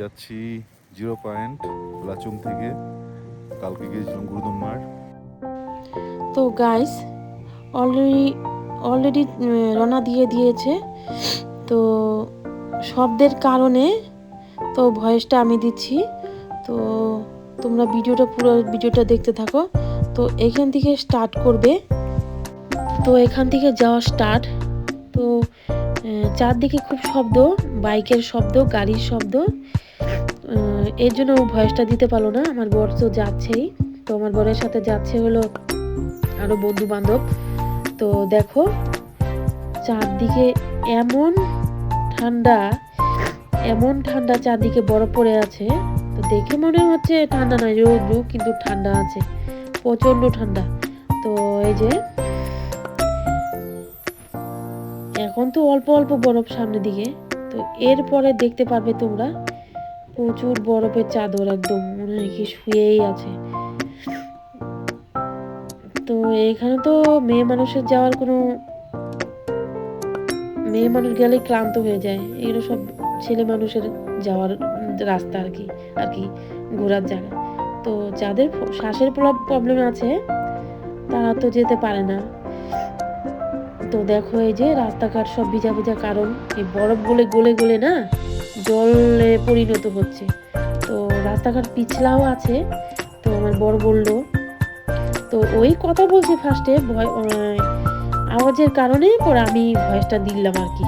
যাচ্ছি 0 পয়েন্ট লাচুং থেকে। কালকে গিয়েছিলাম গুরুদম্মার। তো গাইস অলরেডি অলরেডি রওনা দিয়ে দিয়েছে। তো শব্দের কারণে তো ভয়েসটা আমি দিচ্ছি। তো তোমরা পুরো ভিডিওটা দেখতে থাকো। তো এখান থেকে স্টার্ট করবে। তো এখান থেকে যাওয়া স্টার্ট। তো চারদিকে খুব শব্দ, বাইকের শব্দ, গাড়ির শব্দ। এর জন্য ভয়েসটা দিতে পারলো না। আমার বর তো যাচ্ছেই। তো আমার বরের সাথে যাচ্ছে হলো আরো বন্ধু বান্ধব। তো দেখো চারদিকে এমন ঠান্ডা, এমন ঠান্ডা, চারদিকে বরফ পড়ে আছে। তো দেখে মনে হচ্ছে ঠান্ডা নয়, রোদ, কিন্তু ঠান্ডা আছে, প্রচন্ড ঠান্ডা। তো এই যে এখন তো অল্প অল্প বরফ সামনের দিকে। তো এরপরে দেখতে পারবে তোমরা প্রচুর বরফের চাদর, একদম মনে হয় কি শুয়েই আছে। তো এখানে তো মেয়ে মানুষের গেলে ক্লান্ত হয়ে যায়। এগুলো সব ছেলে মানুষের যাওয়ার রাস্তা আর কি ঘোরার জায়গা। তো যাদের শ্বাসের প্রবলেম আছে তারা তো যেতে পারে না। তো দেখো এই যে রাস্তাঘাট সব ভিজা ভিজা, কারণ এই বরফ গলে গলে গলে না জলে পরিণত হচ্ছে। তো রাস্তাঘাট পিছলাও আছে। তো আমার বর বললো, তো ওই কথা বলছি ফার্স্টে আওয়াজের কারণে, পরে আমি ভয়েসটা দিলাম আর কি।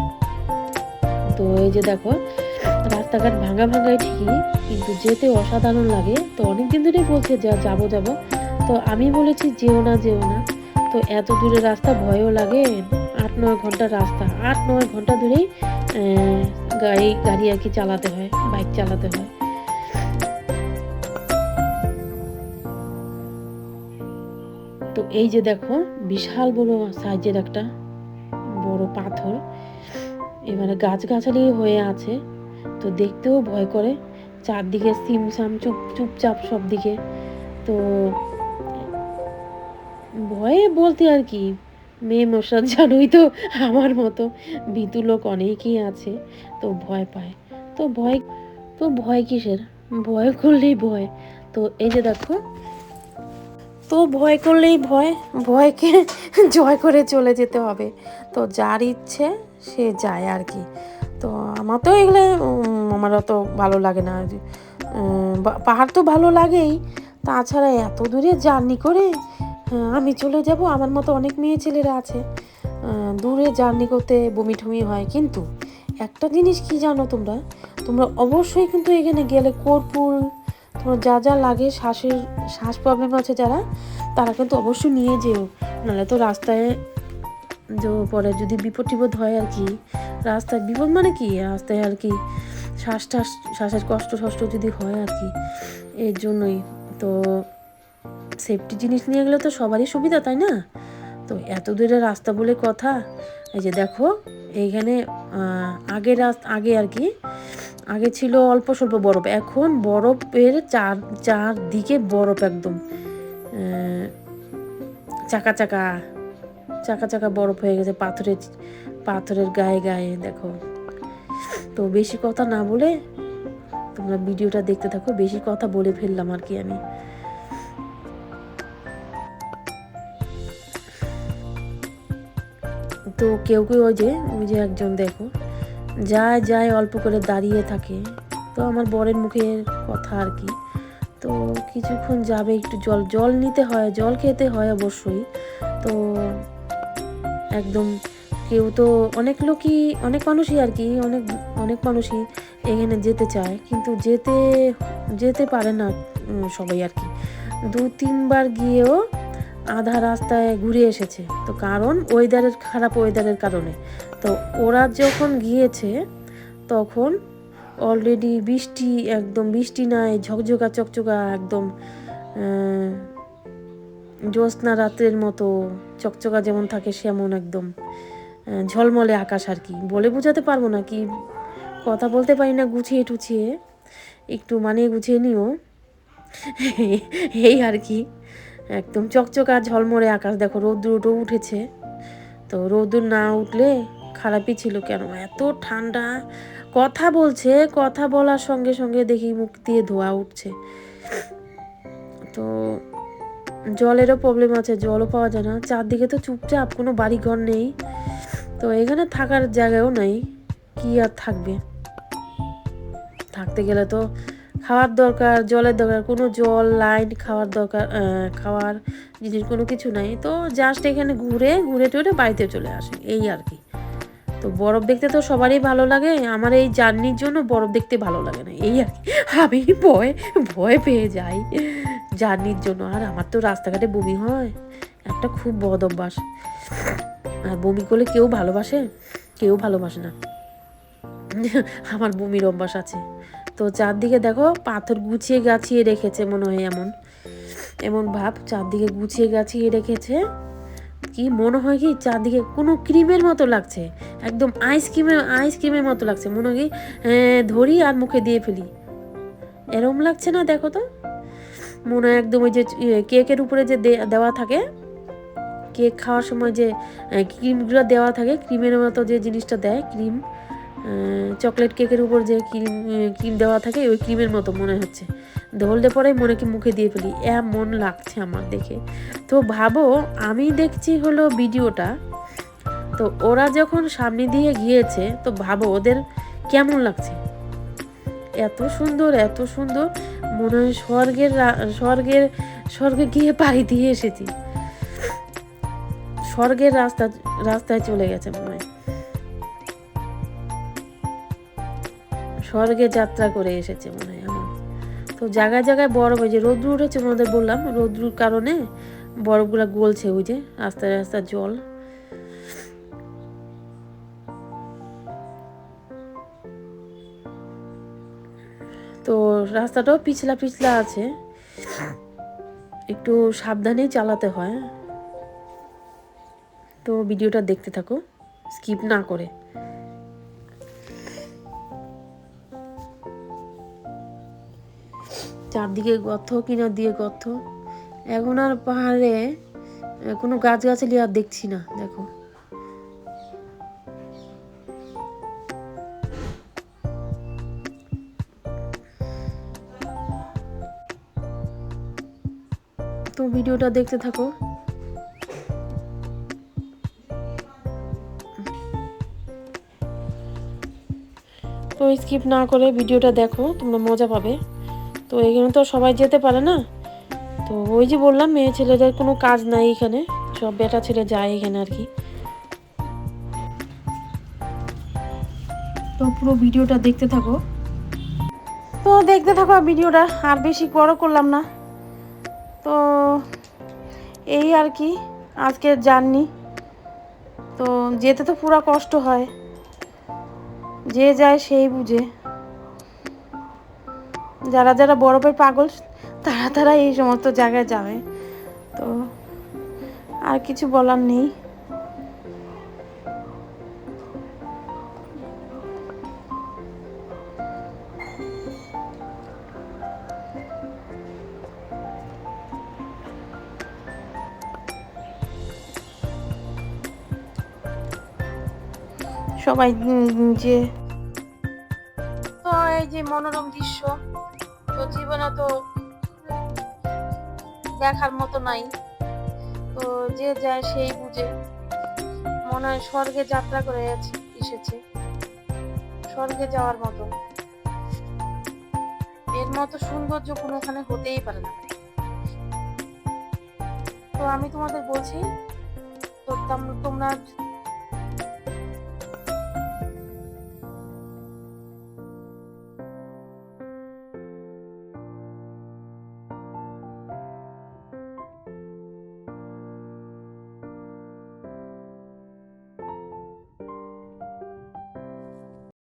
তো এই যে দেখো রাস্তাঘাট ভাঙা ভাঙাই ঠিকই, কিন্তু যেতে অসাধারণ লাগে। তো অনেকদিন ধরেই বলছে যাবো। তো আমি বলেছি যেও না। তো এত দূরের রাস্তা ভয়ও লাগে। 8-9 ঘন্টার রাস্তা, 8-9 ঘন্টা ধরেই গাড়ি আর কি চালাতে হয়, বাইক চালাতে হয়। তো এই যে দেখো বিশাল বড় সাইজের একটা বড় পাথর, এবারে গাছগাছালি হয়ে আছে। তো দেখতেও ভয় করে, চারদিকে সিমসাম চুপচাপ সব দিকে। তো ভয়ে বলতে আর কি, মেয়ে মশা জানোই তো, আমার মতো ভীতু লোক অনেকেই আছে। তো ভয় পায়। তো ভয় কিসের, ভয় করলেই ভয়। তো এই যে দেখো, তো ভয় করলেই ভয়কে জয় করে চলে যেতে হবে। তো যার ইচ্ছে সে যায় আর কি। তো আমার তো এগুলো আমার অত ভালো লাগে না। পাহাড় তো ভালো লাগেই, তাছাড়া এত দূরে জার্নি করে আমি চলে যাব। আমার মতো অনেক মেয়ে ছেলেরা আছে, দূরে জার্নি করতে বমি ঠমি হয়। কিন্তু একটা জিনিস কি জানো তোমরা অবশ্যই কিন্তু এখানে গেলে কর্পূর, তোমার যা যা লাগে, শ্বাস প্রবলেম আছে যারা, তারা কিন্তু অবশ্যই নিয়ে যেও। নাহলে তো রাস্তায় পরে যদি বিপদ টিপদ হয় আর কি, রাস্তায় বিপদ মানে কি, রাস্তায় আর কি শ্বাসের কষ্ট যদি হয় আর কি, এর জন্যই তো সেফটি জিনিস নিয়ে গেলে তো সবারই সুবিধা, তাই না? তো এত দূরের রাস্তা বলে কথা। এই যে দেখো এইখানে আগে আর কি, আগে ছিল অল্প স্বল্প বরফ, এখন বরফের চারদিকে বরফ, একদম চাকা চাকা বরফ হয়ে গেছে পাথরের গায়ে দেখো। তো বেশি কথা না বলে তোমরা ভিডিওটা দেখতে থাকো। বেশি কথা বলে ফেললাম আর কি আমি। তো কেউ ওই যে একজন দেখো যায় অল্প করে দাঁড়িয়ে থাকে। তো আমার বরের মুখের কথা আর কি। তো কিছুক্ষণ যাবে, একটু জল নিতে হয়, জল খেতে হয় অবশ্যই। তো একদম কেউ তো অনেক মানুষই আর কি, অনেক মানুষই এখানে যেতে চায়, কিন্তু যেতে পারে না সবাই আর কি। 2-3 বার গিয়েও আধা রাস্তায় ঘুরে এসেছে। তো কারণ খারাপ ওয়েদারের কারণে। তো ওরা যখন গিয়েছে তখন অলরেডি একদম বৃষ্টি নাই, চকচকা একদম জ্যোৎস্না রাত্রের মতো চকচকা যেমন থাকে সেমন একদম ঝলমলে আকাশ আর কি। বলে বোঝাতে পারবো না, কি কথা বলতে পারি না গুছিয়ে টুছিয়ে, একটু গুছিয়ে নিও এই আর কি। একদম চকচকা ঝলমলে আকাশ। দেখো রোদ্দুরও উঠেছে। তো রোদ্দুর না উঠলে খারাপই ছিল, কেন এত ঠান্ডা, কথা বলছে, কথা বলার সঙ্গে সঙ্গে দেখি মুখ দিয়ে ধোঁয়া উঠছে। তো জলেরও প্রবলেম আছে, জলও পাওয়া যায় না, চারদিকে তো চুপচাপ, কোনো বাড়ি ঘর নেই, তো এখানে থাকার জায়গাও নেই, কি আর থাকবে। থাকতে গেলে তো খাওয়ার দরকার, জলের দরকার, কোনো জল লাইন খাওয়ার দরকার, খাওয়ার জিনিস কোনো কিছু নাই। তো জাস্ট এখানে ঘুরে ঘুরে টুরে বাড়িতে চলে আসে, এই আর কি। তো বরফ দেখতে তো সবারই ভালো লাগে, আমার এই জার্নির জন্য বরফ দেখতে ভালো লাগে না, এই আর কি। আমি ভয় ভয় পেয়ে যাই জার্নির জন্য। আর আমার তো রাস্তাঘাটে বমি হয়, একটা খুব বদ অভ্যাস। আর বমি করলে কেউ ভালোবাসে? কেউ ভালোবাসে না। আমার বমির অভ্যাস আছে। তো চারদিকে দেখো পাথর গুছিয়ে গাছিয়ে রেখেছে, মনে হয় এমন এমন ভাব, চারদিকে গুছিয়ে গাছিয়ে রেখেছে। কি মনে হয় কি চারদিকে কোনো ক্রিমের মতো লাগছে, একদম আইসক্রিমের মতো লাগছে, মনে হয় কি ধরি আর মুখে দিয়ে ফেলি, এরম লাগছে না? দেখো তো, মনে হয় একদম ওই যে কেকের উপরে যে দেওয়া থাকে, কেক খাওয়ার সময় যে ক্রিমগুলো দেওয়া থাকে, ক্রিমের মতো যে জিনিসটা দেয়, ক্রিম, চকলেট কেকের উপর যে ক্রিম দেওয়া থাকে, ওই ক্রিমের মতো মনে হচ্ছে। ধরলে পরে মনে কি মুখে দিয়ে ফেলি, এমন লাগছে আমার দেখে। তো ভাবো, আমি দেখছি হলো ভিডিওটা, তো ওরা যখন সামনে দিয়ে গিয়েছে, তো ভাবো ওদের কেমন লাগছে। এত সুন্দর, এত সুন্দর, মনে হয় স্বর্গে গিয়ে পাড়ি দিয়ে এসেছি, স্বর্গের রাস্তায় চলে গেছে মনে হয়, স্বর্গে যাত্রা করে এসেছে মনে হয় আমার। তো জায়গায় জায়গায় বরফ, ওই যে রৌদ্র উঠেছে ওনাদের বললাম, রৌদ্রুর কারণে বরফগুলা গলছে, ওই যে রাস্তায় রাস্তায় জল। তো রাস্তাটাও পিছলা পিছলা আছে, একটু সাবধানে চালাতে হয়। তো ভিডিওটা দেখতে থাকো, স্কিপ না করে। চারদিকে গর্ত, কিনার দিয়ে গর্ত। এখন আর পাহাড়ে কোনো গাছগাছালি আর দেখছি না, দেখো। তো ভিডিওটা দেখতে থাকো। তো স্কিপ না করে ভিডিওটা দেখো, তোমরা মজা পাবে। তো এখানে তো সবাই যেতে পারে না, তো ওই যে বললাম মেয়ে ছেলেদের কোনো কাজ নাই এখানে, সব বেটা ছেলে যায় এখানে আর কি। তো পুরো ভিডিওটা দেখতে থাকো। তো দেখতে থাকো ভিডিওটা, আর বেশি বড় করলাম না। তো এই আর কি আজকের জার্নি। তো যেতে তো পুরো কষ্ট হয়, যে যায় সেই বুঝে। যারা যারা বরফের পাগল, তারা এই সমস্ত জায়গায় যাবে। তো আর কিছু বলার নেই। সবাই যে, তো এই যে মনোরম দৃশ্য, তো জীবনে তো দেখার মতো নাই। তো যে যায় সেই বুঝে, মনে হয় স্বর্গে যাত্রা করে এসেছে, স্বর্গে যাওয়ার মতো। এর মতো সৌন্দর্য কোনোখানে হতেই পারে না। তো আমি তোমাদের বলছি, তো তোমরা